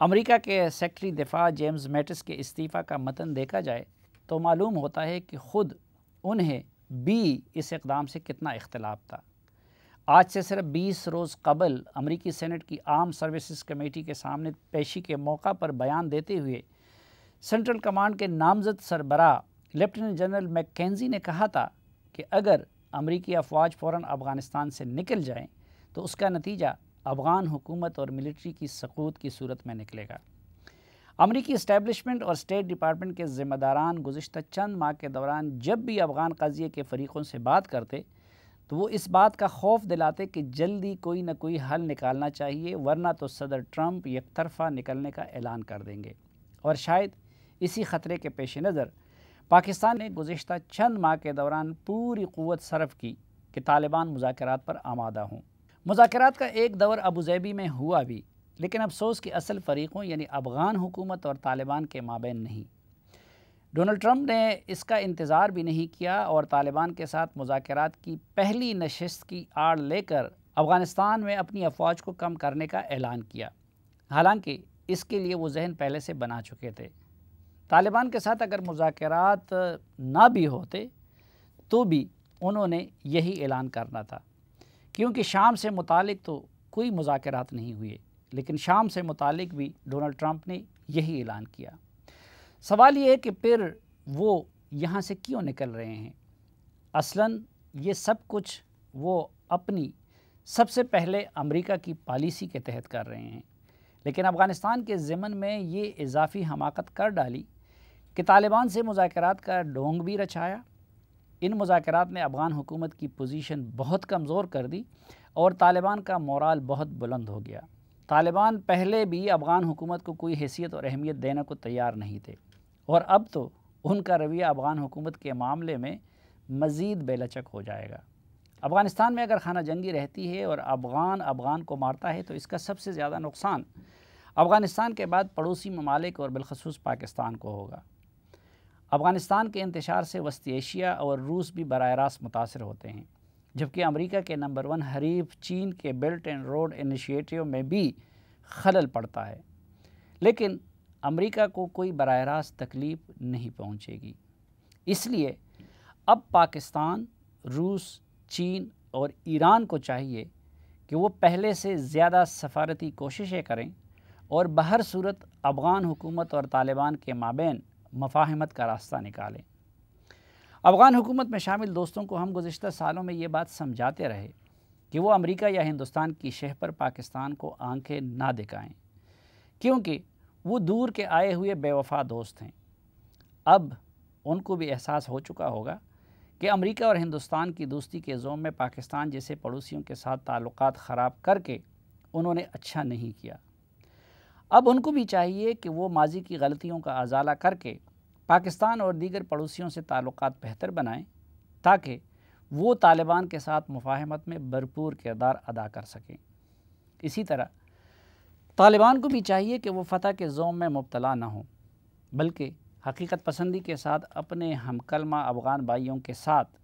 امریکہ کے سیکرٹری دفاع James Mattis کے استعفیٰ کا متن دیکھا جائے تو معلوم ہوتا ہے کہ خود انہیں بھی اس اقدام سے کتنا اختلاف تھا۔ آج سے صرف 20 روز قبل امریکی سینٹ کی آرم سروسز کمیٹی کے سامنے پیشی کے موقع پر بیان دیتے ہوئے سینٹرل کمانڈ کے نامزد سربراہ لیفٹیننٹ جنرل میک کینزی نے کہا تھا کہ اگر امریکی افواج فوراً افغانستان سے نکل جائیں تو اس کا نتیجہ افغان حکومت اور ملٹری کی سقوط کی صورت میں نکلے گا۔ امریکی اسٹیبلشمنٹ اور اسٹیٹ ڈپارٹمنٹ کے ذمہ داران گزشتہ چند ماہ کے دوران جب بھی افغان قضیے کے فریقوں سے بات کرتے تو وہ اس بات کا خوف دلاتے کہ جلدی کوئی نہ کوئی حل نکالنا چاہیے، ورنہ تو صدر ٹرمپ یک طرفہ نکلنے کا اعلان کر دیں گے۔ اور شاید اسی خطرے کے پیش نظر پاکستان نے گزشتہ چند ماہ کے دوران پوری قوت صرف کی کہ طالبان مذاکرات پر آمادہ ہوں۔ مذاکرات کا ایک دور ابوظہبی میں ہوا بھی، لیکن افسوس کہ اصل فریقوں یعنی افغان حکومت اور طالبان کے مابین نہیں۔ ڈونلڈ ٹرمپ نے اس کا انتظار بھی نہیں کیا اور طالبان کے ساتھ مذاکرات کی پہلی نشست کی آڑ لے کر افغانستان میں اپنی افواج کو کم کرنے کا اعلان کیا، حالانکہ اس کے لیے وہ ذہن پہلے سے بنا چکے تھے۔ طالبان کے ساتھ اگر مذاکرات نہ بھی ہوتے تو بھی انہوں نے یہی اعلان کرنا تھا، کیونکہ شام سے متعلق تو کوئی مذاکرات نہیں ہوئے، لیکن شام سے متعلق بھی ڈونلڈ ٹرمپ نے یہی اعلان کیا۔ سوال یہ ہے کہ پھر وہ یہاں سے کیوں نکل رہے ہیں؟ اصلاً یہ سب کچھ وہ اپنی سب سے پہلے امریکہ کی پالیسی کے تحت کر رہے ہیں، لیکن افغانستان کے ضمن میں یہ اضافی حماقت کر ڈالی کہ طالبان سے مذاکرات کا ڈھونگ بھی رچایا۔ ان مذاکرات نے افغان حکومت کی پوزیشن بہت کمزور کر دی اور طالبان کا مورال بہت بلند ہو گیا۔ طالبان پہلے بھی افغان حکومت کو کوئی حیثیت اور اہمیت دینے کو تیار نہیں تھے، اور اب تو ان کا رویہ افغان حکومت کے معاملے میں مزید بے لچک ہو جائے گا۔ افغانستان میں اگر خانہ جنگی رہتی ہے اور افغان کو مارتا ہے تو اس کا سب سے زیادہ نقصان افغانستان کے بعد پڑوسی ممالک اور بالخصوص پاکستان کو ہوگا۔ افغانستان کے انتشار سے وسطی ایشیا اور روس بھی براہ راست متاثر ہوتے ہیں، جبکہ امریکہ کے نمبر 1 حریف چین کے بیلٹ اینڈ روڈ انیشیٹو میں بھی خلل پڑتا ہے، لیکن امریکہ کو کوئی براہ راست تکلیف نہیں پہنچے گی۔ اس لیے اب پاکستان، روس، چین اور ایران کو چاہیے کہ وہ پہلے سے زیادہ سفارتی کوششیں کریں اور بہر صورت افغان حکومت اور طالبان کے مابین مفاہمت کا راستہ نکالیں۔ افغان حکومت میں شامل دوستوں کو ہم گزشتہ سالوں میں یہ بات سمجھاتے رہے کہ وہ امریکہ یا ہندوستان کی شہ پر پاکستان کو آنکھیں نہ دکھائیں، کیونکہ وہ دور کے آئے ہوئے بے وفا دوست ہیں۔ اب ان کو بھی احساس ہو چکا ہوگا کہ امریکہ اور ہندوستان کی دوستی کے زوم میں پاکستان جیسے پڑوسیوں کے ساتھ تعلقات خراب کر کے انہوں نے اچھا نہیں کیا۔ اب ان کو بھی چاہیے کہ وہ ماضی کی غلطیوں کا ازالہ کر کے پاکستان اور دیگر پڑوسیوں سے تعلقات بہتر بنائیں، تاکہ وہ طالبان کے ساتھ مفاہمت میں بھرپور کردار ادا کر سکیں۔ اسی طرح طالبان کو بھی چاہیے کہ وہ فتح کے زوم میں مبتلا نہ ہوں، بلکہ حقیقت پسندی کے ساتھ اپنے ہم کلمہ افغان بھائیوں کے ساتھ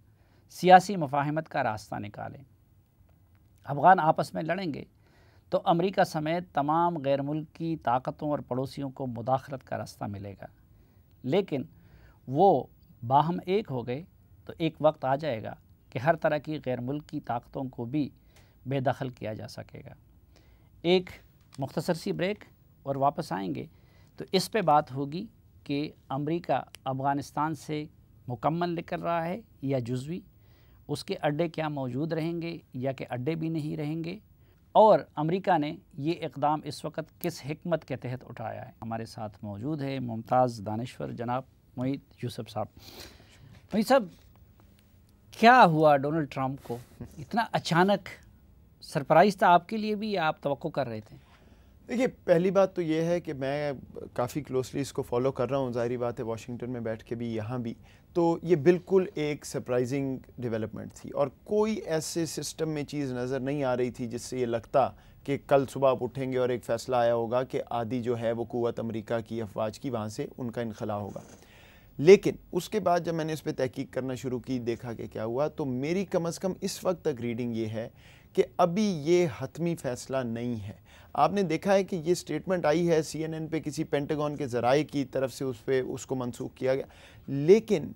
سیاسی مفاہمت کا راستہ نکالیں۔ افغان آپس میں لڑیں گے تو امریکہ سمیت تمام غیر ملکی طاقتوں اور پڑوسیوں کو مداخلت کا راستہ ملے گا، لیکن وہ باہم ایک ہو گئے تو ایک وقت آ جائے گا کہ ہر طرح کی غیر ملکی طاقتوں کو بھی بے دخل کیا جا سکے گا۔ ایک مختصر سی بریک اور واپس آئیں گے تو اس پہ بات ہوگی کہ امریکہ افغانستان سے مکمل نکل رہا ہے یا جزوی، اس کے اڈے کیا موجود رہیں گے یا کہ اڈے بھی نہیں رہیں گے، اور امریکہ نے یہ اقدام اس وقت کس حکمت کے تحت اٹھایا ہے۔ ہمارے ساتھ موجود ہے ممتاز دانشور جناب محیط یوسف صاحب۔ محیط صاحب، کیا ہوا ڈونلڈ ٹرمپ کو؟ اتنا اچانک سرپرائز تھا آپ کے لیے بھی یا آپ توقع کر رہے تھے؟ دیکھیے، پہلی بات تو یہ ہے کہ میں کافی کلوزلی اس کو فالو کر رہا ہوں، ظاہری بات ہے واشنگٹن میں بیٹھ کے بھی یہاں بھی، تو یہ بالکل ایک سرپرائزنگ ڈیولپمنٹ تھی اور کوئی ایسے سسٹم میں چیز نظر نہیں آ رہی تھی جس سے یہ لگتا کہ کل صبح آپ اٹھیں گے اور ایک فیصلہ آیا ہوگا کہ آدھی جو ہے وہ قوت امریکہ کی افواج کی وہاں سے ان کا انخلا ہوگا۔ لیکن اس کے بعد جب میں نے اس پہ تحقیق کرنا شروع کی، دیکھا کہ کیا ہوا، تو میری کم از کم اس وقت تک ریڈنگ یہ ہے کہ ابھی یہ حتمی فیصلہ نہیں ہے. آپ نے دیکھا ہے کہ یہ سٹیٹمنٹ آئی ہے CNN پہ کسی پینٹاگون کے ذرائع کی طرف سے اس کو منسوخ کیا گیا, لیکن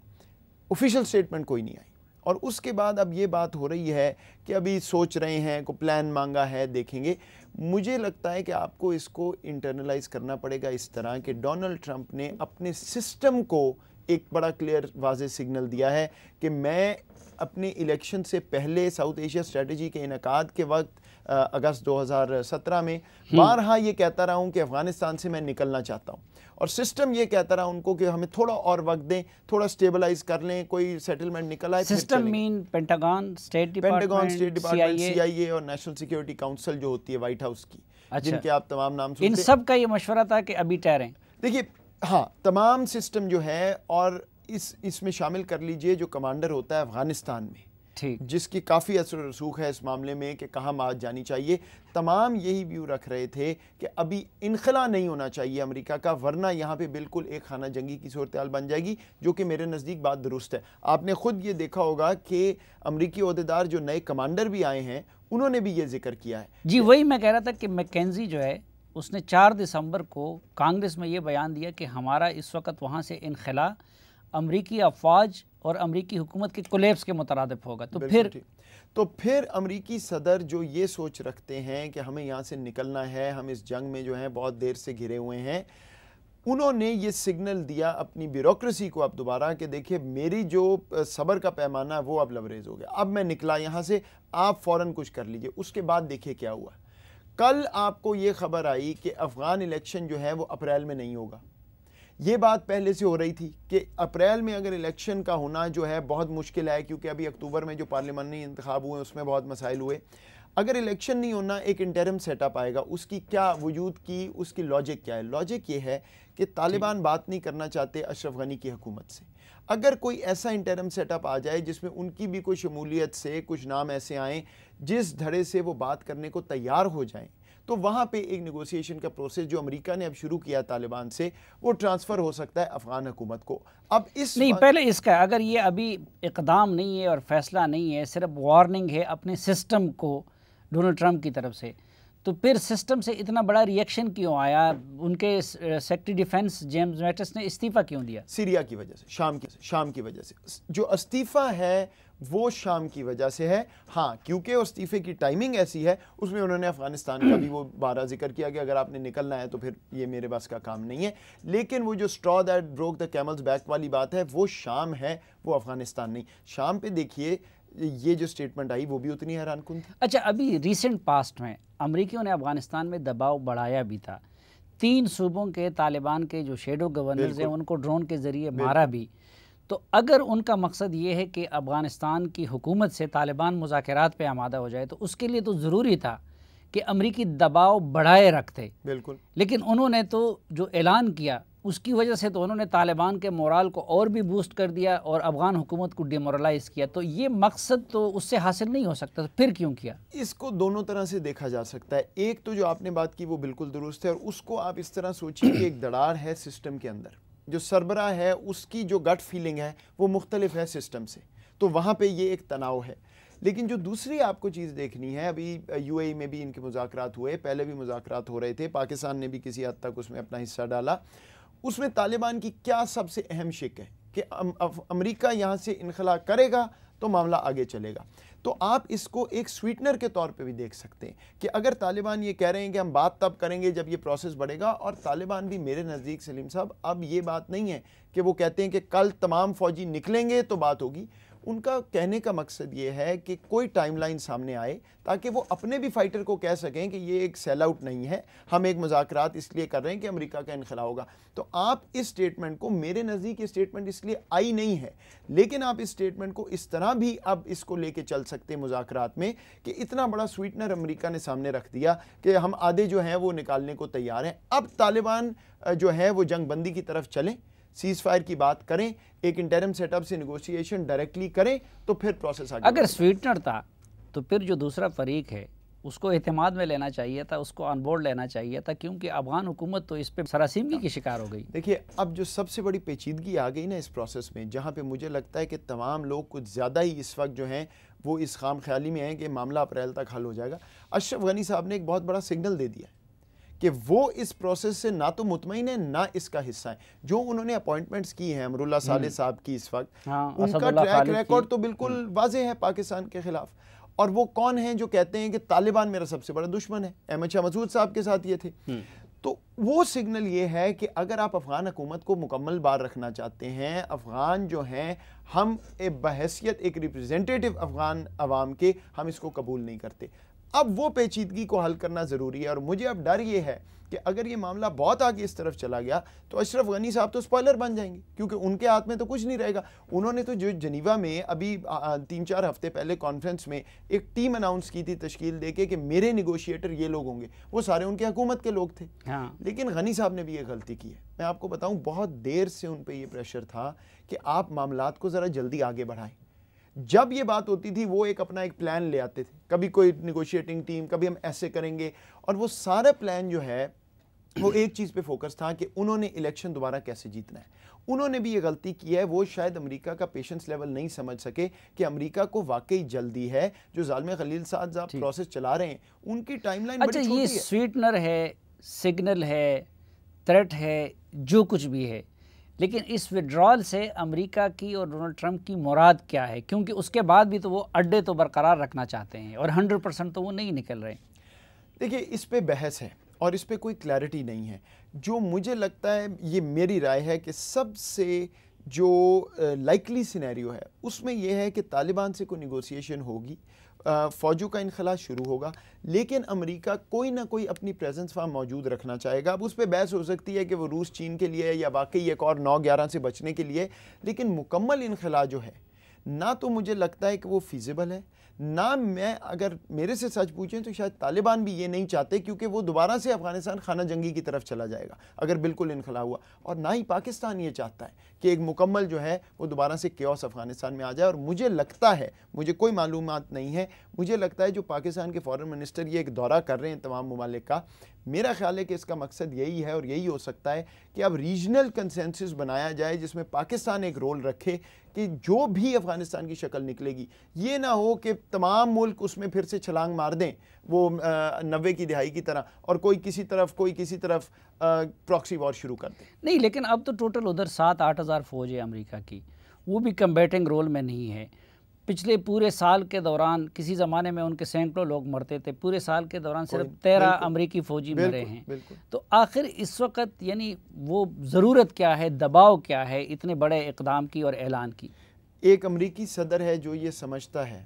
آفیشیل سٹیٹمنٹ کوئی نہیں آئی. اور اس کے بعد اب یہ بات ہو رہی ہے کہ ابھی سوچ رہے ہیں, کو پلان مانگا ہے, دیکھیں گے. مجھے لگتا ہے کہ آپ کو اس کو انٹرنلائز کرنا پڑے گا اس طرح کہ ڈونلڈ ٹرمپ نے اپنے سسٹم کو ایک بڑا کلیئر واضح سگنل دیا ہے کہ میں اپنے الیکشن سے پہلے ساؤتھ ایشیا اسٹریٹجی کے انعقاد کے وقت اگست 2017 میں بارہا یہ کہتا رہا ہوں کہ افغانستان سے میں نکلنا چاہتا ہوں, اور سسٹم یہ کہتا رہا ان کو کہ ہمیں تھوڑا اور وقت دیں, تھوڑا سٹیبلائز کر لیں, کوئی سیٹلمنٹ نکل آئے. System main Pentagon, state department, CIA اور نیشنل سیکیورٹی کاؤنسل جو ہوتی ہے وائٹ ہاؤس کی, جن کے آپ تمام نام سنتے ہیں. ان سب کا یہ مشورہ تھا کہ ابھی ٹھہریں. دیکھیے ہاں, تمام سسٹم جو ہے, اور اس میں شامل کر لیجئے جو کمانڈر ہوتا ہے افغانستان میں, جس کی کافی اثر و رسوخ ہے اس معاملے میں کہ کہاں بات جانی چاہیے, تمام یہی ویو رکھ رہے تھے کہ ابھی انخلا نہیں ہونا چاہیے امریکہ کا, ورنہ یہاں پہ بالکل ایک خانہ جنگی کی صورتحال بن جائے گی, جو کہ میرے نزدیک بات درست ہے. آپ نے خود یہ دیکھا ہوگا کہ امریکی عہدیدار جو نئے کمانڈر بھی آئے ہیں انہوں نے بھی یہ ذکر کیا ہے. جی وہی میں کہہ رہا تھا کہ میکنزی جو ہے اس نے 4 دسمبر کو کانگریس میں یہ بیان دیا کہ ہمارا اس وقت وہاں سے انخلا امریکی افواج اور امریکی حکومت کے کولیپس کے مترادف ہوگا. تو پھر امریکی صدر جو یہ سوچ رکھتے ہیں کہ ہمیں یہاں سے نکلنا ہے, ہم اس جنگ میں جو ہیں بہت دیر سے گھرے ہوئے ہیں, انہوں نے یہ سگنل دیا اپنی بیوروکریسی کو اب دوبارہ کہ دیکھیں میری جو صبر کا پیمانہ ہے وہ اب لبریز ہو گیا, اب میں نکلا یہاں سے, آپ فوراً کچھ کر لیجئے. اس کے بعد دیکھیں کیا ہوا. کل آپ کو یہ خبر آئی کہ افغان الیکشن جو ہے وہ اپریل میں نہیں ہوگا. یہ بات پہلے سے ہو رہی تھی کہ اپریل میں اگر الیکشن کا ہونا جو ہے بہت مشکل ہے, کیونکہ ابھی اکتوبر میں جو پارلیمانی انتخاب ہوئے اس میں بہت مسائل ہوئے. اگر الیکشن نہیں ہونا, ایک انٹرم سیٹ اپ آئے گا. اس کی کیا وجود کی, اس کی لاجک کیا ہے؟ لاجک یہ ہے کہ طالبان بات نہیں کرنا چاہتے اشرف غنی کی حکومت سے. اگر کوئی ایسا انٹرم سیٹ اپ آ جائے جس میں ان کی بھی کوئی شمولیت سے کچھ نام ایسے آئیں جس دھڑے سے وہ بات کرنے کو تیار ہو جائیں, تو وہاں پہ ایک نیگوسیشن کا پروسیس جو امریکہ نے اب شروع کیا طالبان سے, وہ ٹرانسفر ہو سکتا ہے افغان حکومت کو. اب نہیں, پہلے اس کا اگر یہ ابھی اقدام نہیں ہے اور فیصلہ نہیں ہے, صرف وارننگ ہے اپنے سسٹم کو ڈونلڈ ٹرمپ کی طرف سے, تو پھر سسٹم سے اتنا بڑا ریئیکشن کیوں آیا؟ ان کے سیکرٹری ڈیفنس جیمز میٹس نے استعفیٰ کیوں دیا؟ سیریا کی وجہ سے, شام کی وجہ سے. جو استعفیٰ ہے وہ شام کی وجہ سے ہے. ہاں, کیونکہ استعفے کی ٹائمنگ ایسی ہے, اس میں انہوں نے افغانستان کا بھی وہ بارہ ذکر کیا کہ اگر آپ نے نکلنا ہے تو پھر یہ میرے بس کا کام نہیں ہے. لیکن وہ جو straw that broke the camel's back والی بات ہے وہ شام ہے, وہ افغانستان نہیں. شام پہ دیکھیے یہ جو سٹیٹمنٹ آئی وہ بھی اتنی حیران کن تھی. اچھا, ابھی ریسنٹ پاسٹ میں امریکیوں نے افغانستان میں دباؤ بڑھایا بھی تھا. 3 صوبوں کے طالبان کے جو شیڈو گورنرز ہیں ان کو ڈرون کے ذریعے مارا بھی. تو اگر ان کا مقصد یہ ہے کہ افغانستان کی حکومت سے طالبان مذاکرات پہ آمادہ ہو جائے, تو اس کے لیے تو ضروری تھا کہ امریکی دباؤ بڑھائے رکھتے. بالکل. لیکن انہوں نے تو جو اعلان کیا اس کی وجہ سے تو انہوں نے طالبان کے مورال کو اور بھی بوسٹ کر دیا اور افغان حکومت کو ڈیمورلائز کیا. تو یہ مقصد تو اس سے حاصل نہیں ہو سکتا, تو پھر کیوں کیا؟ اس کو دونوں طرح سے دیکھا جا سکتا ہے. ایک تو جو آپ نے بات کی وہ بالکل درست ہے, اور اس کو آپ اس طرح سوچیں کہ ایک دڑار ہے سسٹم کے اندر, جو سربراہ ہے اس کی جو گٹ فیلنگ ہے وہ مختلف ہے سسٹم سے, تو وہاں پہ یہ ایک تناؤ ہے. لیکن جو دوسری آپ کو چیز دیکھنی ہے, ابھی UAE میں بھی ان کے مذاکرات ہوئے, پہلے بھی مذاکرات ہو رہے تھے, پاکستان نے بھی کسی حد تک اس میں اپنا حصہ ڈالا. اس میں طالبان کی کیا سب سے اہم شک ہے کہ امریکہ یہاں سے انخلا کرے گا تو معاملہ آگے چلے گا. تو آپ اس کو ایک سویٹنر کے طور پہ بھی دیکھ سکتے ہیں کہ اگر طالبان یہ کہہ رہے ہیں کہ ہم بات تب کریں گے جب یہ پروسیس بڑھے گا, اور طالبان بھی میرے نزدیک سلیم صاحب اب یہ بات نہیں ہے کہ وہ کہتے ہیں کہ کل تمام فوجی نکلیں گے تو بات ہوگی. ان کا کہنے کا مقصد یہ ہے کہ کوئی ٹائم لائن سامنے آئے تاکہ وہ اپنے بھی فائٹر کو کہہ سکیں کہ یہ ایک سیل آؤٹ نہیں ہے, ہم ایک مذاکرات اس لیے کر رہے ہیں کہ امریکہ کا انخلا ہوگا. تو آپ اس سٹیٹمنٹ کو, میرے نزدیک یہ سٹیٹمنٹ اس لیے آئی نہیں ہے, لیکن آپ اس سٹیٹمنٹ کو اس طرح بھی اب اس کو لے کے چل سکتے ہیں مذاکرات میں کہ اتنا بڑا سویٹنر امریکہ نے سامنے رکھ دیا کہ ہم آدھے جو ہیں وہ نکالنے کو تیار ہیں. اب طالبان جو ہے وہ جنگ بندی کی طرف چلیں, سیز فائر کی بات کریں, ایک انٹرم سیٹ اپ سے نیگوشیشن ڈائریکٹلی کریں, تو پھر پروسیس آگے. اگر سویٹنر تھا تو پھر جو دوسرا فریق ہے اس کو اعتماد میں لینا چاہیے تھا, اس کو آن بورڈ لینا چاہیے تھا, کیونکہ افغان حکومت تو اس پہ سراسیمگی کی شکار ہو گئی. دیکھیے اب جو سب سے بڑی پیچیدگی آ گئی نا اس پروسیس میں, جہاں پہ مجھے لگتا ہے کہ تمام لوگ کچھ زیادہ ہی اس وقت جو ہیں وہ اس خام خیالی میں ہیں کہ معاملہ اپریل تک حل ہو جائے گا. اشرف غنی صاحب نے ایک بہت بڑا سگنل دے دیا ہے کہ وہ اس پروسیس سے نہ تو مطمئن ہے نہ اس کا حصہ ہے. جو انہوں نے اپوائنٹمنٹس کی ہیں امراللہ صالح صاحب کی اس وقت, ان کا ٹریک ریکارڈ تو بالکل واضح ہے پاکستان کے خلاف. اور وہ کون ہیں جو کہتے ہیں کہ طالبان میرا سب سے بڑا دشمن ہے؟ احمد شاہ مسعود صاحب کے ساتھ یہ تھے. تو وہ سگنل یہ ہے کہ اگر آپ افغان حکومت کو مکمل بار رکھنا چاہتے ہیں, افغان جو ہیں ہم بحیثیت ایک ریپریزنٹیٹیو افغان عوام کے ہم اس کو قبول نہیں کرتے. اب وہ پیچیدگی کو حل کرنا ضروری ہے. اور مجھے اب ڈر یہ ہے کہ اگر یہ معاملہ بہت آگے اس طرف چلا گیا تو اشرف غنی صاحب تو سپوائلر بن جائیں گے, کیونکہ ان کے ہاتھ میں تو کچھ نہیں رہے گا. انہوں نے تو جو جنیوا میں ابھی 3-4 ہفتے پہلے کانفرنس میں ایک ٹیم اناؤنس کی تھی تشکیل دے کے کہ میرے نیگوشیٹر یہ لوگ ہوں گے, وہ سارے ان کے حکومت کے لوگ تھے. لیکن غنی صاحب نے بھی یہ غلطی کی ہے. میں آپ کو بتاؤں, بہت دیر سے ان پہ یہ پریشر تھا کہ آپ معاملات کو ذرا جلدی آگے بڑھائیں. جب یہ بات ہوتی تھی وہ اپنا ایک پلان لے آتے تھے, کبھی کوئی نیگوشیٹنگ ٹیم, کبھی ہم ایسے کریں گے, اور وہ سارا پلان جو ہے وہ ایک چیز پہ فوکس تھا کہ انہوں نے الیکشن دوبارہ کیسے جیتنا ہے. انہوں نے بھی یہ غلطی کی ہے, وہ شاید امریکہ کا پیشنس لیول نہیں سمجھ سکے کہ امریکہ کو واقعی جلدی ہے. جو ظالم خلیل صاحب پروسیس چلا رہے ہیں ان کی ٹائم لائن بڑی چھوٹی ہے. یہ سویٹنر ہے, سگنل ہے, تھریٹ ہے, جو کچھ بھی ہے, لیکن اس وڈرال سے امریکہ کی اور ڈونلڈ ٹرمپ کی مراد کیا ہے؟ کیونکہ اس کے بعد بھی تو وہ اڈے تو برقرار رکھنا چاہتے ہیں اور 100% تو وہ نہیں نکل رہے. دیکھیے اس پہ بحث ہے اور اس پہ کوئی کلیئرٹی نہیں ہے. جو مجھے لگتا ہے, یہ میری رائے ہے کہ سب سے جو لائکلی سینیریو ہے اس میں یہ ہے کہ طالبان سے کوئی نیگوسیشن ہوگی, فوجوں کا انخلا شروع ہوگا, لیکن امریکہ کوئی نہ کوئی اپنی پریزنس وہاں موجود رکھنا چاہے گا. اب اس پہ بحث ہو سکتی ہے کہ وہ روس چین کے لیے یا واقعی ایک اور 9/11 سے بچنے کے لیے, لیکن مکمل انخلا جو ہے نہ تو مجھے لگتا ہے کہ وہ فیزیبل ہے, نہ میں اگر میرے سے سچ پوچھیں تو شاید طالبان بھی یہ نہیں چاہتے, کیونکہ وہ دوبارہ سے افغانستان خانہ جنگی کی طرف چلا جائے گا اگر بالکل انخلا ہوا, اور نہ ہی پاکستان یہ چاہتا ہے کہ ایک مکمل جو ہے وہ دوبارہ سے کیوس افغانستان میں آ جائے. اور مجھے لگتا ہے, مجھے کوئی معلومات نہیں ہے, مجھے لگتا ہے جو پاکستان کے فارن منسٹر یہ ایک دورہ کر رہے ہیں تمام ممالک کا, میرا خیال ہے کہ اس کا مقصد یہی ہے اور یہی ہو سکتا ہے کہ اب ریجنل کنسنسس بنایا جائے جس میں پاکستان ایک رول رکھے کہ جو بھی افغانستان کی شکل نکلے گی یہ نہ ہو کہ تمام ملک اس میں پھر سے چھلانگ مار دیں وہ 90 کی دہائی کی طرح, اور کوئی کسی طرف پراکسی وار شروع کر دیں. نہیں, لیکن اب تو ٹوٹل ادھر 7-8 ہزار فوج ہے امریکہ کی, وہ بھی کمبیٹنگ رول میں نہیں ہے. پچھلے پورے سال کے دوران کسی زمانے میں ان کے سینکڑوں لوگ مرتے تھے, پورے سال کے دوران صرف 13 امریکی فوجی مرے ہیں. تو آخر اس وقت یعنی وہ ضرورت کیا ہے, دباؤ کیا ہے اتنے بڑے اقدام کی اور اعلان کی؟ ایک امریکی صدر ہے جو یہ سمجھتا ہے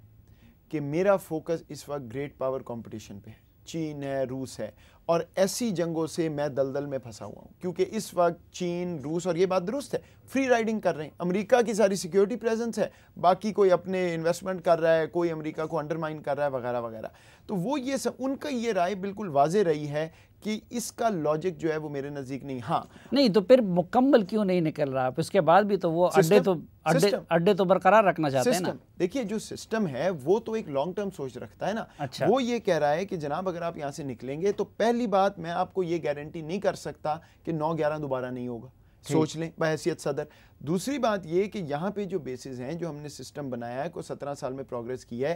کہ میرا فوکس اس وقت گریٹ پاور کمپٹیشن پہ ہے, چین ہے, روس ہے, اور ایسی جنگوں سے میں دلدل میں پھنسا ہوا ہوں, کیونکہ اس وقت چین, روس, اور یہ بات درست ہے, فری رائڈنگ کر رہے ہیں. امریکہ کی ساری سیکیورٹی پریزنس ہے, باقی کوئی اپنے انویسٹمنٹ کر رہا ہے, کوئی امریکہ کو انڈرمائن کر رہا ہے وغیرہ وغیرہ. تو وہ یہ سب ان کا یہ رائے بالکل واضح رہی ہے کہ اس کا لاجک جو ہے وہ میرے نزدیک نہیں. ہاں نہیں تو پھر مکمل کیوں نہیں نکل رہا؟ اس کے بعد بھی تو وہ اڈے تو برقرار رکھنا چاہتے ہیں نا. دیکھیے جو سسٹم ہے وہ تو ایک لانگ ٹرم سوچ رکھتا ہے نا. وہ یہ کہہ رہا ہے کہ جناب اگر آپ یہاں سے نکلیں گے تو پہلی بات میں آپ کو یہ گارنٹی نہیں کر سکتا کہ 9/11 دوبارہ نہیں ہوگا, سوچ لیں بحیثیت صدر. دوسری بات یہ کہ یہاں پہ جو بیسز ہیں جو ہم نے سسٹم بنایا ہے, کو 17 سال میں پروگریس کی ہے,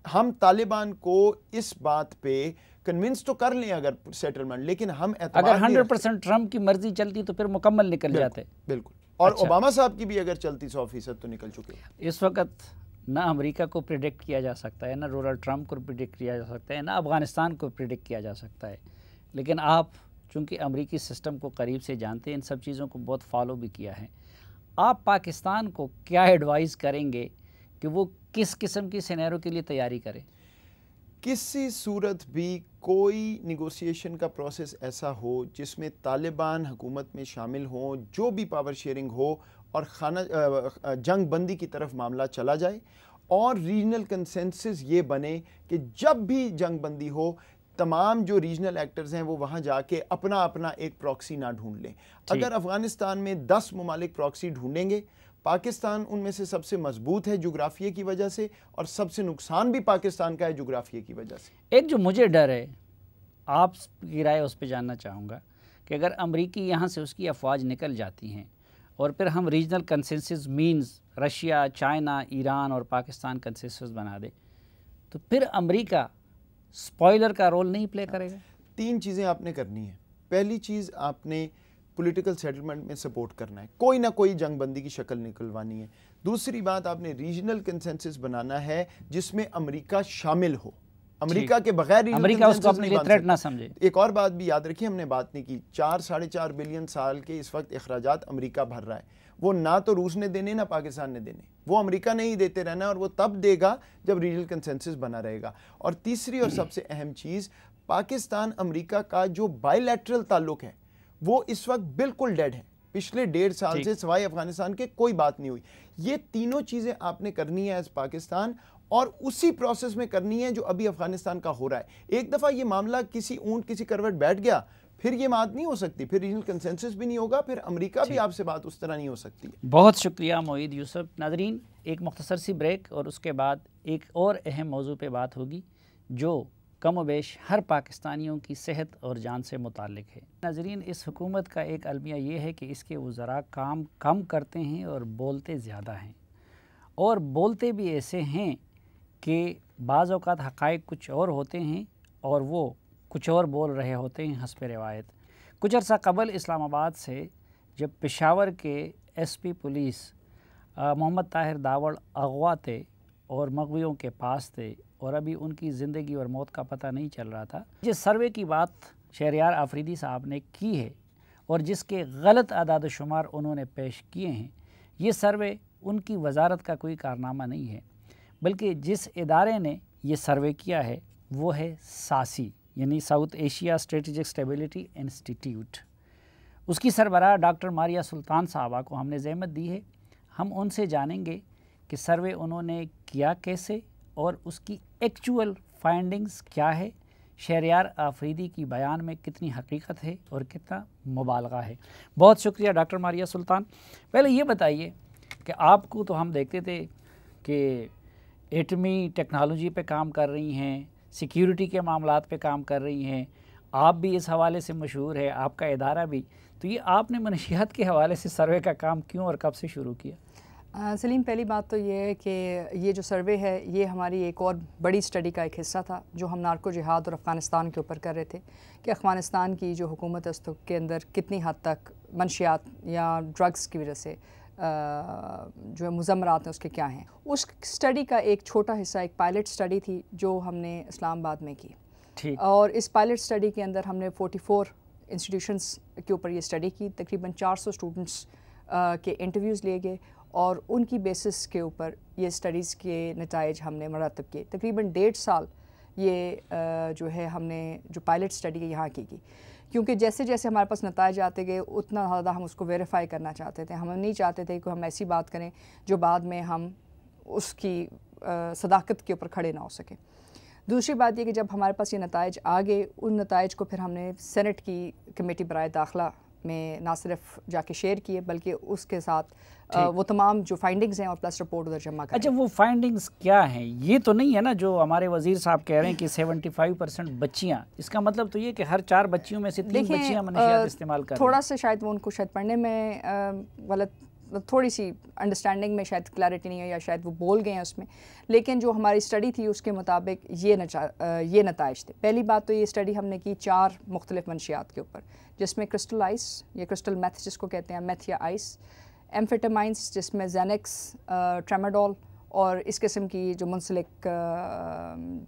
ہم طالبان کو اس بات پہ کنونس تو کر لیں اگر سیٹلمنٹ, لیکن ہم اگر 100% ٹرمپ کی مرضی چلتی تو پھر مکمل نکل جاتے. بالکل, اور اوباما صاحب کی بھی اگر چلتی 100% تو نکل چکے. اس وقت نہ امریکہ کو پریڈکٹ کیا جا سکتا ہے, نہ ڈونلڈ ٹرمپ کو پریڈکٹ کیا جا سکتا ہے, نہ افغانستان کو پریڈکٹ کیا جا سکتا ہے. لیکن آپ چونکہ امریکی سسٹم کو قریب سے جانتے ہیں, ان سب چیزوں کو بہت فالو بھی کیا ہے, آپ پاکستان کو کیا ایڈوائز کریں گے کہ وہ کس قسم کی سینیرو کے لیے تیاری کرے؟ کسی صورت بھی کوئی نیگوسیشن کا پروسیس ایسا ہو جس میں طالبان حکومت میں شامل ہوں, جو بھی پاور شیئرنگ ہو, اور جنگ بندی کی طرف معاملہ چلا جائے, اور ریجنل کنسنسس یہ بنے کہ جب بھی جنگ بندی ہو تمام جو ریجنل ایکٹرز ہیں وہ وہاں جا کے اپنا ایک پراکسی نہ ڈھونڈ لیں. اگر افغانستان میں 10 ممالک پراکسی ڈھونڈیں گے, پاکستان ان میں سے سب سے مضبوط ہے جغرافیے کی وجہ سے, اور سب سے نقصان بھی پاکستان کا ہے جغرافیے کی وجہ سے. ایک جو مجھے ڈر ہے, آپ کی رائے اس پہ جاننا چاہوں گا, کہ اگر امریکی یہاں سے اس کی افواج نکل جاتی ہیں اور پھر ہم regional consensus means Russia, China, Iran اور پاکستان کنسنسس بنا دیں، تو پھر امریکہ سپوائلر کا رول نہیں پلے کرے گا؟ 3 چیزیں آپ نے کرنی ہیں. پہلی چیز آپ نے پولیٹیکل سیٹلمنٹ میں سپورٹ کرنا ہے، کوئی نہ کوئی جنگ بندی کی شکل نکلوانی ہے. دوسری بات آپ نے ریجنل کنسنسس بنانا ہے جس میں امریکہ شامل ہو. امریکہ کے بغیر امریکہ اس کو اپنے لیے تھریٹ نہ سمجھے. ایک اور بات بھی یاد رکھیے، ہم نے بات نہیں کی، 4-4.5 بلین سال کے اس وقت اخراجات امریکہ بھر رہا ہے. وہ نہ تو روس نے دینے نہ پاکستان نے دینے، وہ امریکہ نے ہی دیتے رہنا، اور وہ تب دے گا جب ریجنل کنسنسس بنا رہے گا. اور تیسری اور سب سے اہم چیز، پاکستان امریکہ کا جو بائی لیٹرل تعلق ہے وہ اس وقت بالکل ڈیڈ ہے. پچھلے 1.5 سال سے سوائے افغانستان کے کوئی بات نہیں ہوئی. یہ تینوں چیزیں آپ نے کرنی ہے ایز پاکستان، اور اسی پروسیس میں کرنی ہے جو ابھی افغانستان کا ہو رہا ہے. ایک دفعہ یہ معاملہ کسی اونٹ کسی کروٹ بیٹھ گیا، پھر یہ بات نہیں ہو سکتی، پھر ریجنل کنسنسس بھی نہیں ہوگا، پھر امریکہ بھی آپ سے بات اس طرح نہیں ہو سکتی. بہت شکریہ معید یوسف. ناظرین، ایک مختصر سی بریک اور اس کے بعد ایک اور اہم موضوع پہ بات ہوگی جو کم و بیش ہر پاکستانیوں کی صحت اور جان سے متعلق ہے. ناظرین، اس حکومت کا ایک المیہ یہ ہے کہ اس کے وزراء کام کم کرتے ہیں اور بولتے زیادہ ہیں، اور بولتے بھی ایسے ہیں کہ بعض اوقات حقائق کچھ اور ہوتے ہیں اور وہ کچھ اور بول رہے ہوتے ہیں حسب روایت. کچھ عرصہ قبل اسلام آباد سے جب پشاور کے ایس پی پولیس محمد طاہر داوڑ اغوا تھے اور مغویوں کے پاس تھے اور ابھی ان کی زندگی اور موت کا پتہ نہیں چل رہا تھا، جس سروے کی بات شہریار آفریدی صاحب نے کی ہے اور جس کے غلط اعداد و شمار انہوں نے پیش کیے ہیں، یہ سروے ان کی وزارت کا کوئی کارنامہ نہیں ہے، بلکہ جس ادارے نے یہ سروے کیا ہے وہ ہے ساسی، یعنی South Asia strategic stability institute. اس کی سربراہ ڈاکٹر ماریہ سلطان صاحبہ کو ہم نے زحمت دی ہے. ہم ان سے جانیں گے کہ سروے انہوں نے کیا کیسے اور اس کی ایکچول فائنڈنگز کیا ہے، شہریار آفریدی کی بیان میں کتنی حقیقت ہے اور کتنا مبالغہ ہے. بہت شکریہ ڈاکٹر ماریہ سلطان. پہلے یہ بتائیے کہ آپ کو تو ہم دیکھتے تھے کہ ایٹمی ٹیکنالوجی پہ کام کر رہی ہیں، سیکیورٹی کے معاملات پہ کام کر رہی ہیں، آپ بھی اس حوالے سے مشہور ہے، آپ کا ادارہ بھی، تو یہ آپ نے منشیات کے حوالے سے سروے کا کام کیوں اور کب سے شروع کیا؟ سلیم، پہلی بات تو یہ ہے کہ یہ جو سروے ہے یہ ہماری ایک اور بڑی سٹڈی کا ایک حصہ تھا جو ہم نارکو جہاد اور افغانستان کے اوپر کر رہے تھے کہ افغانستان کی جو حکومت ہے اس کے اندر کتنی حد تک منشیات یا ڈرگس کی وجہ سے جو مضمرات ہیں اس کے کیا ہیں. اس سٹڈی کا ایک چھوٹا حصہ ایک پائلٹ سٹڈی تھی جو ہم نے اسلام آباد میں کی، اور اس پائلٹ سٹڈی کے اندر ہم نے 44 انسٹیٹیوشنس کے اوپر یہ سٹڈی کی. تقریباً 400 اسٹوڈنٹس کے انٹرویوز لیے گئے اور ان کی بیسس کے اوپر یہ سٹڈیز کے نتائج ہم نے مرتب کیے. تقریباً 1.5 سال یہ جو ہے ہم نے جو پائلٹ سٹڈی یہاں کی، کیونکہ جیسے جیسے ہمارے پاس نتائج آتے گئے اتنا زیادہ ہم اس کو ویریفائی کرنا چاہتے تھے. ہم نہیں چاہتے تھے کہ ہم ایسی بات کریں جو بعد میں ہم اس کی صداقت کے اوپر کھڑے نہ ہو سکیں. دوسری بات یہ کہ جب ہمارے پاس یہ نتائج آ گئے، ان نتائج کو پھر ہم نے سینٹ کی کمیٹی برائے داخلہ میں نہ صرف جا کے شیئر کیے بلکہ اس کے ساتھ وہ تمام جو فائنڈنگز ہیں اور پلس رپورٹ ادھر جمع کریں. اچھا، وہ فائنڈنگز کیا ہیں؟ یہ تو نہیں ہے نا جو ہمارے وزیر صاحب کہہ رہے ہیں کہ 75% بچیاں، اس کا مطلب تو یہ کہ ہر 4 بچیوں میں سے 3 بچیاں منشیات استعمال کر رہی ہیں. تھوڑا سا شاید وہ ان کو شاید پڑھنے میں غلط، تھوڑی سی انڈرسٹینڈنگ میں شاید کلیئرٹی نہیں ہے یا شاید وہ بول گئے ہیں اس میں، لیکن جو ہماری اسٹڈی تھی اس کے مطابق یہ نتائج تھے. پہلی بات تو یہ اسٹڈی ہم نے کی 4 مختلف منشیات کے اوپر، جس میں کرسٹل آئس یا کرسٹل میتھ جس کو کہتے ہیں، میتھ یا آئس، ایمفیٹامائنس جس میں زینکس، ٹریماڈول اور اس قسم کی جو منسلک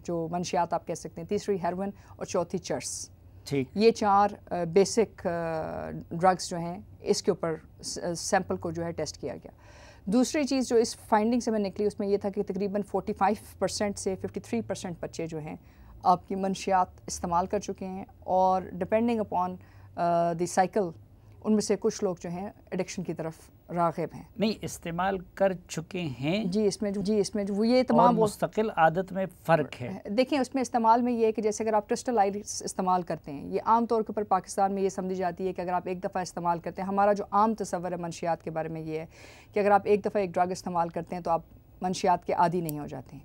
جو منشیات آپ کہہ سکتے ہیں، تیسری ہیروئن اور چوتھی چرس. یہ 4 بیسک ڈرگس جو ہیں اس کے اوپر سیمپل کو جو ہے ٹیسٹ کیا گیا. دوسری چیز جو اس فائنڈنگ سے میں نکلی اس میں یہ تھا کہ تقریباً 45% سے 53% بچے جو ہیں آپ کی منشیات استعمال کر چکے ہیں، اور ڈپینڈنگ اپان دی سائیکل ان میں سے کچھ لوگ جو ہیں ایڈکشن کی طرف راغب ہیں. نہیں، استعمال کر چکے ہیں جی، اس میں جو یہ تمام مستقل عادت میں فرق ہے. دیکھیں، اس میں استعمال میں یہ ہے کہ جیسے اگر آپ کرسٹل آئس استعمال کرتے ہیں، یہ عام طور کے اوپر پاکستان میں یہ سمجھی جاتی ہے کہ اگر آپ ایک دفعہ استعمال کرتے ہیں، ہمارا جو عام تصور ہے منشیات کے بارے میں یہ ہے کہ اگر آپ ایک دفعہ ایک ڈرگ استعمال کرتے ہیں تو آپ منشیات کے عادی نہیں ہو جاتے ہیں.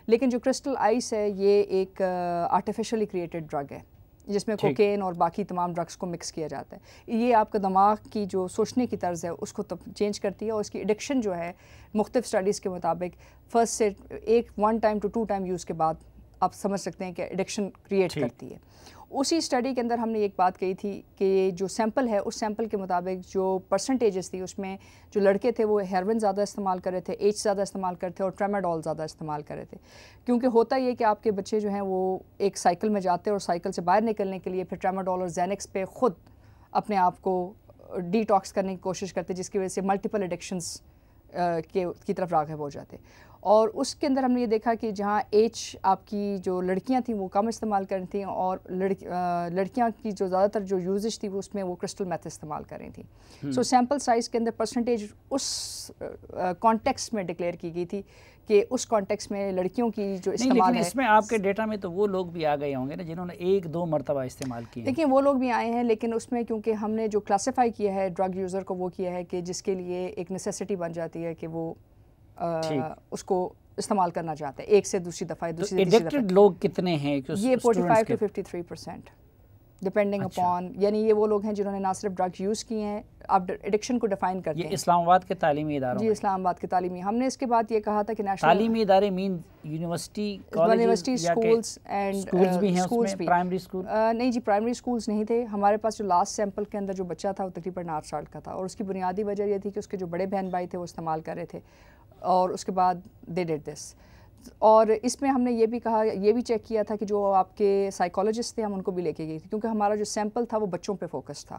لیکن جو کرسٹل آئس ہے یہ ایک آرٹیفیشلی کریٹڈ ڈرگ ہے، جس میں کوکین اور باقی تمام ڈرگس کو مکس کیا جاتا ہے. یہ آپ کا دماغ کی جو سوچنے کی طرز ہے اس کو چینج کرتی ہے, اور اس کی ایڈکشن جو ہے مختلف اسٹڈیز کے مطابق فرسٹ سے 1 ٹائم ٹو 2 ٹائم یوز کے بعد آپ سمجھ سکتے ہیں کہ ایڈکشن کریٹ کرتی ہے. اسی اسٹڈی کے اندر ہم نے ایک بات کہی تھی کہ جو سیمپل ہے اس سیمپل کے مطابق جو پرسنٹیجز تھی اس میں جو لڑکے تھے وہ ہیروئن زیادہ استعمال کر رہے تھے, ایچ زیادہ استعمال کرتے تھے, اور ٹریماڈول زیادہ استعمال کر رہے تھے. کیونکہ ہوتا یہ کہ آپ کے بچے جو ہیں وہ ایک سائیکل میں جاتے ہیں اور سائیکل سے باہر نکلنے کے لیے پھر ٹریماڈول اور زینکس پہ خود اپنے آپ کو ڈی ٹاکس کرنے کی کوشش کرتے, جس کی وجہ سے ملٹیپل ایڈکشنس کی طرف راغب ہو جاتے. اور اس کے اندر ہم نے یہ دیکھا کہ جہاں ایچ آپ کی جو لڑکیاں تھیں وہ کم استعمال کر رہی تھیں, اور لڑکیاں کی جو زیادہ تر جو یوزش تھی وہ اس میں وہ کرسٹل میتھ استعمال کر رہی تھیں. سو سیمپل سائز کے اندر پرسنٹیج اس کانٹیکسٹ میں ڈکلیئر کی گئی تھی کہ اس کانٹیکسٹ میں لڑکیوں کی جو استعمال ہے. اس میں آپ کے ڈیٹا میں تو وہ لوگ بھی آ گئے ہوں گے نا جنہوں نے 1-2 مرتبہ استعمال کیا. دیکھیں وہ لوگ بھی آئے ہیں, لیکن اس میں کیونکہ ہم نے جو کلاسیفائی کیا ہے ڈرگ یوزر کو وہ کیا ہے کہ جس کے لیے ایک نیسیسٹی بن جاتی ہے کہ وہ اس کو استعمال کرنا چاہتے ہیں ایک سے دوسری دفعہ. ایڈکٹڈ لوگ کتنے ہیں؟ یہ 45 to 53% ڈپینڈنگ اپون, یعنی یہ وہ لوگ ہیں جنہوں نے نہ صرف ڈرگ یوز کی ہیں. آپ ایڈکشن کو ڈیفائن کرتے ہیں. یہ اسلام آباد کے تعلیمی اداروں جی اسلام آباد کے تعلیمی. ہم نے اس کے بعد یہ کہا تھا کہ نیشنل تعلیمی ادارے مین یونیورسٹی اسکولز اینڈ اسکولز بھی ہیں, اس میں پرائمری اسکول نہیں جی پرائمری اسکولز نہیں تھے. ہمارے پاس جو لاسٹ سیمپل کے اندر جو بچہ تھا وہ تقریباً 8 سال کا تھا, اور اس کی بنیادی وجہ یہ تھی کہ اس کے جو بڑے بہن بھائی تھے وہ استعمال کر رہے تھے, اور اس کے بعد دے ڈیڈ دس. اور اس میں ہم نے یہ بھی کہا, یہ بھی چیک کیا تھا کہ جو آپ کے سائیکالوجسٹ تھے ہم ان کو بھی لے کے گئے تھے, کیونکہ ہمارا جو سیمپل تھا وہ بچوں پہ فوکس تھا.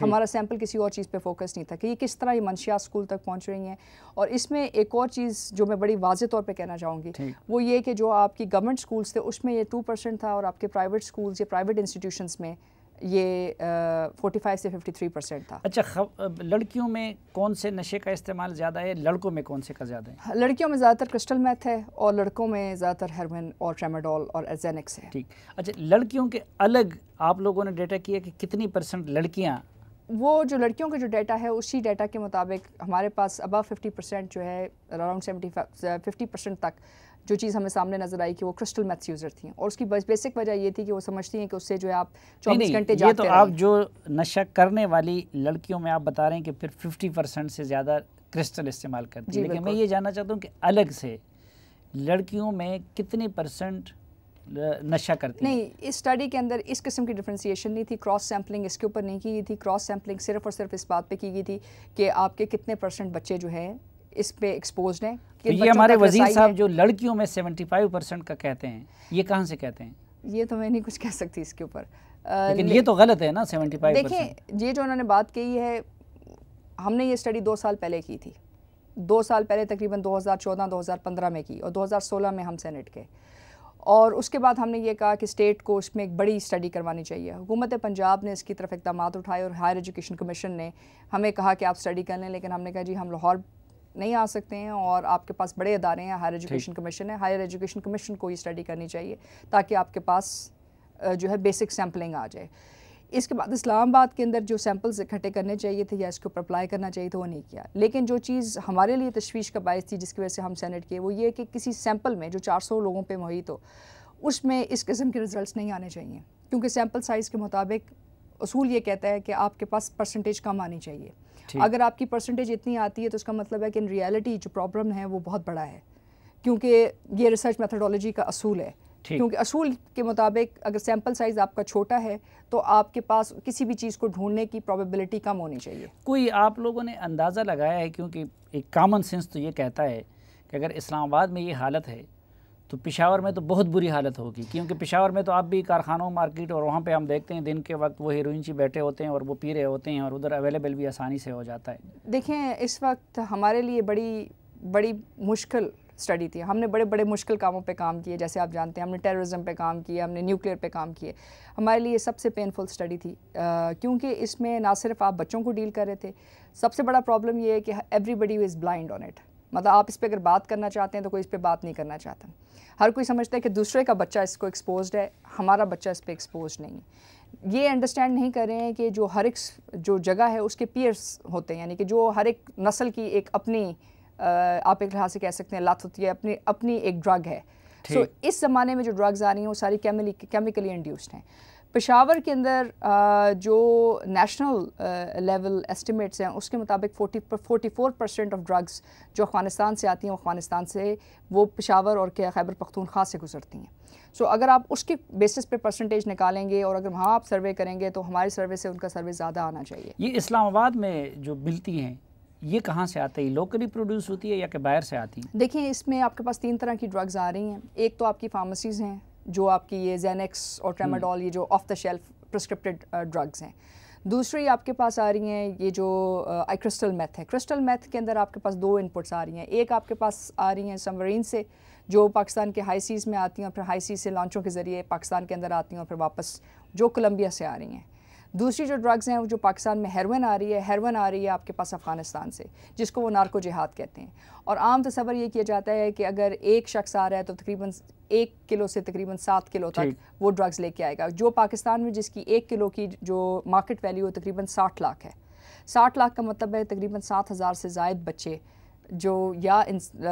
ہمارا سیمپل کسی اور چیز پہ فوکس نہیں تھا کہ یہ کس طرح یہ منشیات اسکول تک پہنچ رہی ہیں. اور اس میں ایک اور چیز جو میں بڑی واضح طور پہ کہنا چاہوں گی وہ یہ کہ جو آپ کی گورنمنٹ اسکولس تھے اس میں یہ 2% تھا, اور آپ کے پرائیویٹ اسکولس یا پرائیویٹ انسٹیٹیوشنس میں یہ 45 سے 53% تھا. اچھا, لڑکیوں میں کون سے نشے کا استعمال زیادہ ہے, لڑکوں میں کون سے کا زیادہ ہے؟ لڑکیوں میں زیادہ تر کرسٹل میتھ ہے, اور لڑکوں میں زیادہ تر ہیروئن اور ٹریماڈول اور زینکس ہے. ٹھیک. اچھا, لڑکیوں کے الگ آپ لوگوں نے ڈیٹا کیا کہ کتنی % لڑکیاں؟ وہ جو لڑکیوں کا جو ڈیٹا ہے اسی ڈیٹا کے مطابق ہمارے پاس ابو 50% جو ہے اراؤنڈ 50% تک جو چیز ہمیں سامنے نظر آئی کہ وہ کرسٹل میتھس یوزر تھیں, اور اس کی بیسک وجہ یہ تھی کہ وہ سمجھتی ہیں کہ اس سے جو ہے آپ 24 گھنٹے جاگتے رہیں. یہ تو آپ جو نشہ کرنے والی لڑکیوں میں آپ بتا رہے ہیں کہ پھر 50% سے زیادہ کرسٹل استعمال کرتی ہیں, لیکن میں یہ جاننا چاہتا ہوں کہ الگ سے لڑکیوں میں کتنی % نشہ کرتی ہیں؟ نہیں, اس اسٹڈی کے اندر اس قسم کی ڈفرینسیشن نہیں تھی. کراس سیمپلنگ اس کے اوپر نہیں کی گئی تھی. کراس سیمپلنگ صرف اور صرف اس بات پہ کی گئی تھی کہ آپ کے کتنے % بچے جو ہیں اس پہ ایکسپوزڈ ہیں. یہ ہمارے وزیر صاحب جو لڑکیوں میں 75% کا کہتے ہیں, یہ کہاں سے کہتے ہیں؟ یہ تو میں نہیں کچھ کہہ سکتی اس کے اوپر, لیکن یہ تو غلط ہے نا 75%. دیکھیں یہ جو انہوں نے بات کہی ہے, ہم نے یہ اسٹڈی 2 سال پہلے کی تھی. 2 سال پہلے تقریباً 2014-2015 میں کی, اور 2016 میں ہم سینٹ گئے. اور اس کے بعد ہم نے یہ کہا کہ اسٹیٹ کو اس میں ایک بڑی اسٹڈی کروانی چاہیے. حکومت پنجاب نے اس کی طرف اقدامات اٹھائے, اور ہائر ایجوکیشن کمیشن نے ہمیں کہا کہ آپ اسٹڈی کر لیں, لیکن ہم نے کہا جی ہم لاہور نہیں آ سکتے ہیں, اور آپ کے پاس بڑے ادارے ہیں, ہائر ایجوکیشن کمیشن ہے, ہائر ایجوکیشن کمیشن کو یہ اسٹڈی کرنی چاہیے تاکہ آپ کے پاس جو ہے بیسک سیمپلنگ آ جائے. اس کے بعد اسلام آباد کے اندر جو سیمپلز اکٹھے کرنے چاہیے تھے یا اس کے اوپر اپلائی کرنا چاہیے تھا وہ نہیں کیا. لیکن جو چیز ہمارے لیے تشویش کا باعث تھی جس کی وجہ سے ہم سینٹ کیے وہ یہ کہ کسی سیمپل میں جو 400 لوگوں پہ محیط ہو اس میں اس قسم کے رزلٹس نہیں آنے چاہیے, کیونکہ سیمپل سائز کے مطابق اصول یہ کہتا ہے کہ آپ کے پاس پرسنٹیج کم آنی چاہیے. اگر آپ کی پرسنٹیج اتنی آتی ہے تو اس کا مطلب ہے کہ ان ریالٹی جو پرابلم ہے وہ بہت بڑا ہے, کیونکہ یہ ریسرچ میتھڈولوجی کا اصول ہے. کیونکہ اصول کے مطابق اگر سیمپل سائز آپ کا چھوٹا ہے تو آپ کے پاس کسی بھی چیز کو ڈھونڈنے کی پروبیبلٹی کم ہونی چاہیے. کوئی آپ لوگوں نے اندازہ لگایا ہے, کیونکہ ایک کامن سینس تو یہ کہتا ہے کہ اگر اسلام آباد میں یہ حالت ہے تو پشاور میں تو بہت بری حالت ہوگی, کیونکہ پشاور میں تو آپ بھی کارخانوں مارکیٹ اور وہاں پہ ہم دیکھتے ہیں دن کے وقت وہ ہیروئن چی بیٹھے ہوتے ہیں اور وہ پی رہے ہوتے ہیں, اور ادھر اویلیبل بھی آسانی سے ہو جاتا ہے. دیکھیں اس وقت ہمارے لیے بڑی مشکل اسٹڈی تھی. ہم نے بڑے مشکل کاموں پہ کام کیے, جیسے آپ جانتے ہیں ہم نے ٹیررزم پہ کام کیا, ہم نے نیوکلیئر پہ کام کیے. ہمارے لیے سب سے پینفل اسٹڈی تھی, کیونکہ اس میں نہ صرف آپ بچوں کو ڈیل کر رہے تھے, سب سے بڑا پرابلم یہ ہے کہ everybody is blind on it. مطلب آپ اس پہ اگر بات کرنا چاہتے ہیں تو کوئی اس پہ بات نہیں کرنا چاہتا. ہر کوئی سمجھتا ہے کہ دوسرے کا بچہ اس کو ایکسپوزڈ ہے, ہمارا بچہ اس پہ ایکسپوزڈ نہیں ہے. یہ انڈرسٹینڈ نہیں کر رہے ہیں کہ جو ہر ایک جو جگہ ہے اس کے پیئرس ہوتے ہیں, یعنی کہ جو ہر ایک نسل کی ایک اپنی آپ ایک لحاظ سے کہہ سکتے ہیں لت ہوتی ہے, اپنی ایک ڈرگ ہے. سو اس زمانے میں جو ڈرگز آ رہی ہیں وہ ساری کیمیکلی انڈیوسڈ ہیں. پشاور کے اندر جو نیشنل لیول ایسٹیمیٹس ہیں اس کے مطابق 44% آف ڈرگس جو افغانستان سے آتی ہیں افغانستان سے وہ پشاور اور خیبر پختونخوا سے گزرتی ہیں. سو اگر آپ اس کے بیسس پہ پرسنٹیج نکالیں گے اور اگر وہاں آپ سروے کریں گے تو ہماری سروے سے ان کا سروے زیادہ آنا چاہیے. یہ اسلام آباد میں جو ملتی ہیں یہ کہاں سے آتے ہیں؟ لوکلی پروڈیوس ہوتی ہے یا کہ باہر سے آتی ہیں؟ دیکھیں اس میں آپ کے پاس 3 طرح کی ڈرگز آ رہی ہیں. ایک تو آپ کی فارمیسیز ہیں جو آپ کی یہ زینیکس اور ٹریماڈول یہ جو آف دا شیلف پرسکرپٹڈ ڈرگز ہیں. دوسری آپ کے پاس آ رہی ہیں یہ جو کرسٹل میتھ ہے. کرسٹل میتھ کے اندر آپ کے پاس 2 انپٹس آ رہی ہیں. ایک آپ کے پاس آ رہی ہیں سمورین سے جو پاکستان کے ہائی سیز میں آتی ہیں اور پھر ہائی سیز سے لانچوں کے ذریعے پاکستان کے اندر آتی ہیں اور پھر واپس جو کولمبیا سے آ رہی ہیں. دوسری جو ڈرگز ہیں وہ جو پاکستان میں ہیروئن آ رہی ہے آپ کے پاس افغانستان سے جس کو وہ نارکو جہاد کہتے ہیں. اور عام تصور یہ کیا جاتا ہے کہ اگر ایک شخص آ رہا ہے تو تقریباً 1 کلو سے تقریباً 7 کلو تک وہ ڈرگز لے کے آئے گا. جو پاکستان میں جس کی 1 کلو کی جو مارکیٹ ویلیو ہے تقریباً 60 لاکھ ہے. 60 لاکھ کا مطلب ہے تقریباً 7,000 سے زائد بچے جو یا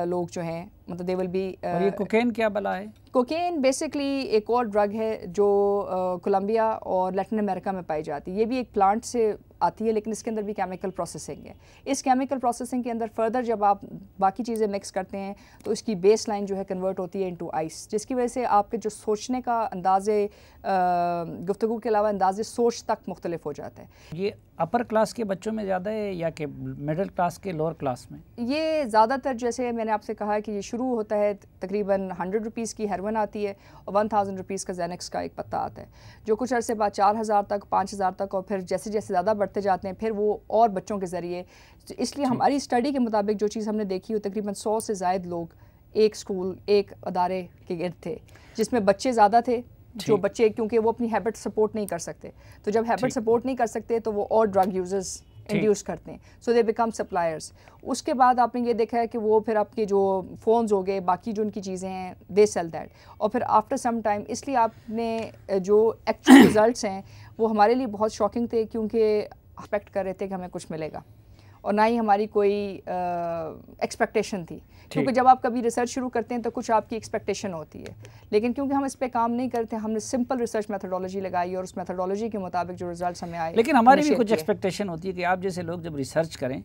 لوگ جو ہیں مطلب دے ول بی. اور یہ کوکین کیا بلا ہے؟ کوکین بیسکلی ایک اور ڈرگ ہے جو کولمبیا اور لیٹن امریکہ میں پائی جاتی ہے. یہ بھی ایک پلانٹ سے آتی ہے لیکن اس کے اندر بھی کیمیکل پروسیسنگ ہے. اس کیمیکل پروسیسنگ کے اندر فردر جب آپ باقی چیزیں مکس کرتے ہیں تو اس کی بیس لائن جو ہے کنورٹ ہوتی ہے انٹو آئس جس کی وجہ سے آپ کے جو سوچنے کا اندازے گفتگو کے علاوہ اندازے سوچ تک مختلف ہو جاتا ہے. یہ اپر کلاس کے بچوں میں زیادہ ہے یا کہ مڈل کلاس کے لوور کلاس میں؟ یہ زیادہ تر جیسے میں نے آپ سے کہا کہ یہ شروع ہوتا ہے تقریباً 100 روپیز کی ہیروئن آتی ہے اور 1000 روپیز کا زینکس کا ایک پتا آتا ہے جو کچھ عرصے بعد 4000 تک 5000 تک اور پھر جیسے جیسے زیادہ بڑھتے جاتے ہیں پھر وہ اور بچوں کے ذریعے. اس لیے ہماری اسٹڈی کے مطابق جو چیز ہم نے دیکھی وہ تقریباً 100 سے زائد لوگ ایک اسکول ایک ادارے کے گرد تھے جس میں بچے زیادہ تھے. جو بچے کیونکہ وہ اپنی ہیبٹ سپورٹ نہیں کر سکتے تو جب ہیبٹ سپورٹ نہیں کر سکتے تو وہ اور ڈرگ یوزرز انڈیوس کرتے ہیں. سو دے بیکم سپلائرز. اس کے بعد آپ نے یہ دیکھا ہے کہ وہ پھر آپ کے جو فونز ہو گئے باقی جو ان کی چیزیں ہیں دے سیل دیٹ اور پھر آفٹر سم ٹائم. اس لیے آپ نے جو ایکچوئل ریزلٹس ہیں وہ ہمارے لیے بہت شاکنگ تھے کیونکہ ایکسپیکٹ کر رہے تھے کہ ہمیں کچھ ملے گا اور نہ ہی ہماری کوئی ایکسپیکٹیشن تھی. کیونکہ جب آپ کبھی ریسرچ شروع کرتے ہیں تو کچھ آپ کی ایکسپیکٹیشن ہوتی ہے لیکن کیونکہ ہم اس پہ کام نہیں کرتے ہم نے سمپل ریسرچ میتھڈولوجی لگائی اور اس میتھڈولوجی کے مطابق جو ریزلٹس ہمیں آئے. لیکن ہماری بھی کچھ ایکسپیکٹیشن ہوتی ہے کہ آپ جیسے لوگ جب ریسرچ کریں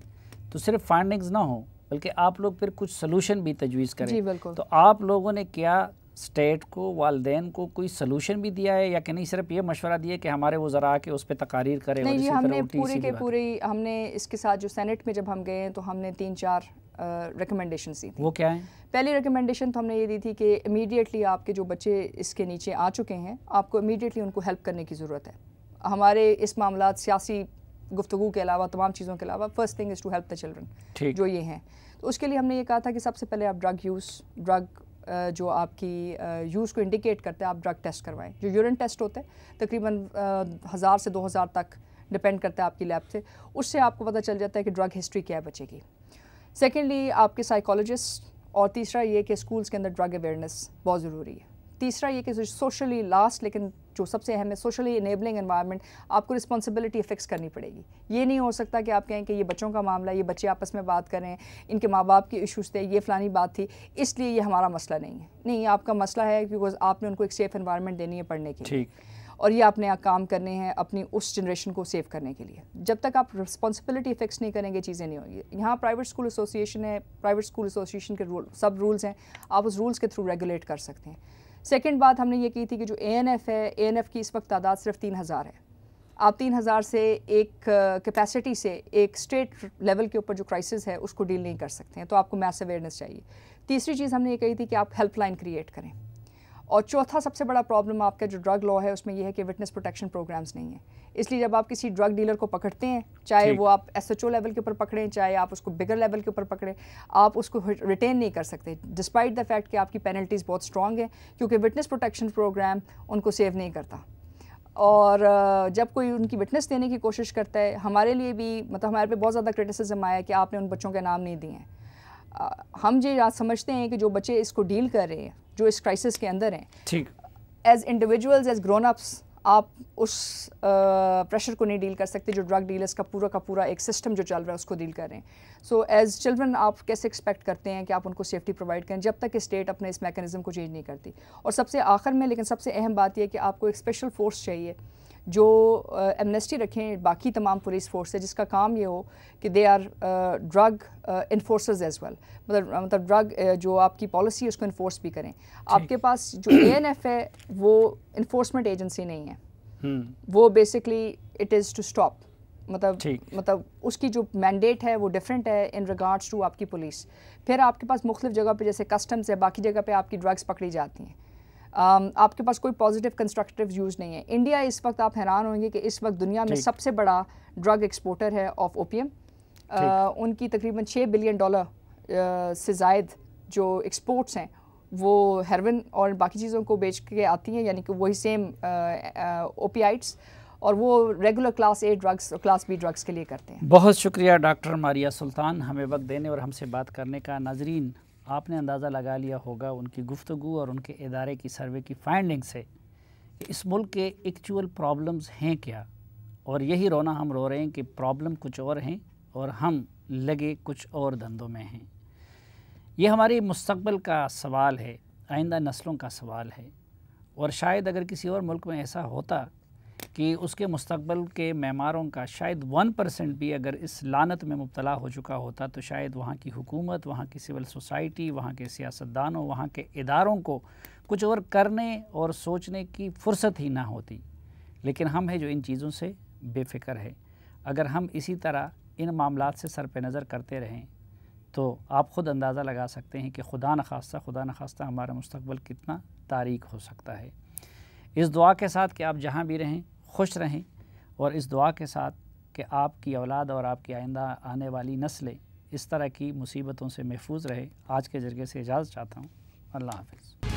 تو صرف فائنڈنگز نہ ہوں بلکہ آپ لوگ پھر کچھ سلوشن بھی تجویز کریں. جی بالکل. تو آپ لوگوں نے کیا اسٹیٹ کو والدین کو کوئی سلوشن بھی دیا ہے یا کہ نہیں صرف یہ مشورہ دیا کہ ہمارے وزراء کے اس پہ تقاریر کریں؟ نہیں جی ہم نے پورے کے پوری ہم نے اس کے ساتھ جو سینٹ میں جب ہم گئے تو ہم نے 3-4 ریکمنڈیشنز دی تھیں. وہ کیا ہیں؟ پہلی ریکمنڈیشن تو ہم نے یہ دی تھی کہ امیڈیٹلی آپ کے جو بچے اس کے نیچے آ چکے ہیں آپ کو امیڈیٹلی ان کو ہیلپ کرنے کی ضرورت ہے. ہمارے اس معاملات سیاسی گفتگو کے علاوہ تمام چیزوں کے علاوہ first thing is to help the children جو یہ ہیں. تو اس کے لیے ہم نے یہ کہا تھا کہ سب سے پہلے آپ ڈرگ جو آپ کی یوز کو انڈیکیٹ کرتے ہیں آپ ڈرگ ٹیسٹ کروائیں. جو یورین ٹیسٹ ہوتا ہے تقریباً 1000 سے 2000 تک ڈپینڈ کرتا ہے آپ کی لیب سے. اس سے آپ کو پتہ چل جاتا ہے کہ ڈرگ ہسٹری کیا ہے بچے کی. سیکنڈلی آپ کے سائیکالوجسٹ اور تیسرا یہ کہ اسکولس کے اندر ڈرگ اویئرنیس بہت ضروری ہے. تیسرا یہ کہ سوشلی لاسٹ لیکن جو سب سے اہم ہے سوشلی انیبلنگ انوائرمنٹ آپ کو رسپانسبلٹی فکس کرنی پڑے گی. یہ نہیں ہو سکتا کہ آپ کہیں کہ یہ بچوں کا معاملہ ہے یہ بچے آپس میں بات کریں ان کے ماں باپ کے ایشوز تھے یہ فلانی بات تھی اس لیے یہ ہمارا مسئلہ نہیں ہے. نہیں آپ کا مسئلہ ہے کیونکہ آپ نے ان کو ایک سیف انوائرمنٹ دینی ہے پڑھنے کے لیے اور یہ آپ نے کام کرنے ہیں اپنی اس جنریشن کو سیو کرنے کے لیے. جب تک آپ رسپانسبلٹی فکس نہیں کریں گے چیزیں نہیں ہوگی. یہاں پرائیویٹ اسکول ایسوسیشن ہے پرائیویٹ اسکول ایسوسیشن کے سب رولز ہیں آپ اس رولز کے تھرو ریگولیٹ کر سکتے ہیں. سیکنڈ بات ہم نے یہ کی تھی کہ جو اے این ایف کی اس وقت تعداد صرف 3000 ہے. آپ 3000 سے ایک کیپیسٹی سے ایک اسٹیٹ لیول کے اوپر جو کرائسس ہے اس کو ڈیل نہیں کر سکتے ہیں تو آپ کو میس اویئرنیس چاہیے. تیسری چیز ہم نے یہ کہی تھی کہ آپ ہیلپ لائن کریٹ کریں. اور چوتھا سب سے بڑا پرابلم آپ کا جو ڈرگ لا ہے اس میں یہ ہے کہ وٹنس پروٹیکشن پروگرامز نہیں ہیں. اس لیے جب آپ کسی ڈرگ ڈیلر کو پکڑتے ہیں چاہے وہ آپ ایس ایچ او لیول کے اوپر پکڑیں چاہے آپ اس کو بگر لیول کے اوپر پکڑیں آپ اس کو ریٹین نہیں کر سکتے ڈسپائٹ دا فیکٹ کہ آپ کی پینلٹیز بہت اسٹرانگ ہیں کیونکہ وٹنس پروٹیکشن پروگرام ان کو سیو نہیں کرتا. اور جب کوئی ان کی وٹنس دینے کی کوشش کرتا ہے ہمارے لیے بھی مطلب ہمارے پہ بہت زیادہ کرٹیسزم آیا کہ آپ نے ان بچوں کے نام نہیں دیے ہیں. ہم یہ سمجھتے ہیں کہ جو بچے اس کو ڈیل کر رہے ہیں جو اس کرائسس کے اندر ہیں as individuals as grown ups آپ اس پریشر کو نہیں ڈیل کر سکتے جو ڈرگ ڈیلرز کا پورا ایک سسٹم جو چل رہا ہے اس کو ڈیل کر رہے ہیں. سو ایز چلڈرن آپ کیسے ایکسپیکٹ کرتے ہیں کہ آپ ان کو سیفٹی پرووائڈ کریں جب تک کہ اسٹیٹ اپنے اس میکینزم کو چینج نہیں کرتی. اور سب سے آخر میں لیکن سب سے اہم بات یہ ہے کہ آپ کو ایک اسپیشل فورس چاہیے جو ایمنیسٹی رکھیں باقی تمام پولیس فورس سے, جس کا کام یہ ہو کہ they are drug enforcers as well, مطلب ڈرگ جو آپ کی پالیسی ہے اس کو انفورس بھی کریں. آپ کے پاس جو ANF ہے وہ انفورسمنٹ ایجنسی نہیں ہے, وہ basically it is to stop, مطلب اس کی جو مینڈیٹ ہے وہ ڈفرینٹ ہے ان ریگارڈس ٹو آپ کی پولیس. پھر آپ کے پاس مختلف جگہ پہ جیسے کسٹمز ہے, باقی جگہ پہ آپ کی ڈرگس پکڑی جاتی ہیں, آپ کے پاس کوئی پازیٹیو کنسٹرکٹیو یوز نہیں ہے. انڈیا اس وقت آپ حیران ہوں گے کہ اس وقت دنیا میں سب سے بڑا ڈرگ ایکسپورٹر ہے آف اوپیم. ان کی تقریباً $6 بلین سے زائد جو ایکسپورٹس ہیں وہ ہیروین اور باقی چیزوں کو بیچ کے آتی ہیں, یعنی کہ وہی سیم اوپیائٹس, اور وہ ریگولر کلاس A ڈرگس اور کلاس B ڈرگس کے لیے کرتے ہیں. بہت شکریہ ڈاکٹر ماریہ سلطان ہمیں وقت دینے اور ہم سے بات کرنے کا. ناظرین, آپ نے اندازہ لگا لیا ہوگا ان کی گفتگو اور ان کے ادارے کی سروے کی فائنڈنگ سے کہ اس ملک کے ایکچول پرابلمز ہیں کیا, اور یہی رونا ہم رو رہے ہیں کہ پرابلم کچھ اور ہیں اور ہم لگے کچھ اور دھندوں میں ہیں. یہ ہمارے مستقبل کا سوال ہے, آئندہ نسلوں کا سوال ہے, اور شاید اگر کسی اور ملک میں ایسا ہوتا کہ اس کے مستقبل کے معماروں کا شاید 1% بھی اگر اس لعنت میں مبتلا ہو چکا ہوتا تو شاید وہاں کی حکومت, وہاں کی سول سوسائٹی, وہاں کے سیاستدانوں, وہاں کے اداروں کو کچھ اور کرنے اور سوچنے کی فرصت ہی نہ ہوتی. لیکن ہم ہیں جو ان چیزوں سے بے فکر ہے. اگر ہم اسی طرح ان معاملات سے سر پہ نظر کرتے رہیں تو آپ خود اندازہ لگا سکتے ہیں کہ خدا نخواستہ ہمارا مستقبل کتنا تاریک ہو سکتا ہے. اس دعا کے ساتھ کہ آپ جہاں بھی رہیں خوش رہیں, اور اس دعا کے ساتھ کہ آپ کی اولاد اور آپ کی آئندہ آنے والی نسلیں اس طرح کی مصیبتوں سے محفوظ رہے, آج کے جرگے سے اجازت چاہتا ہوں. اللہ حافظ.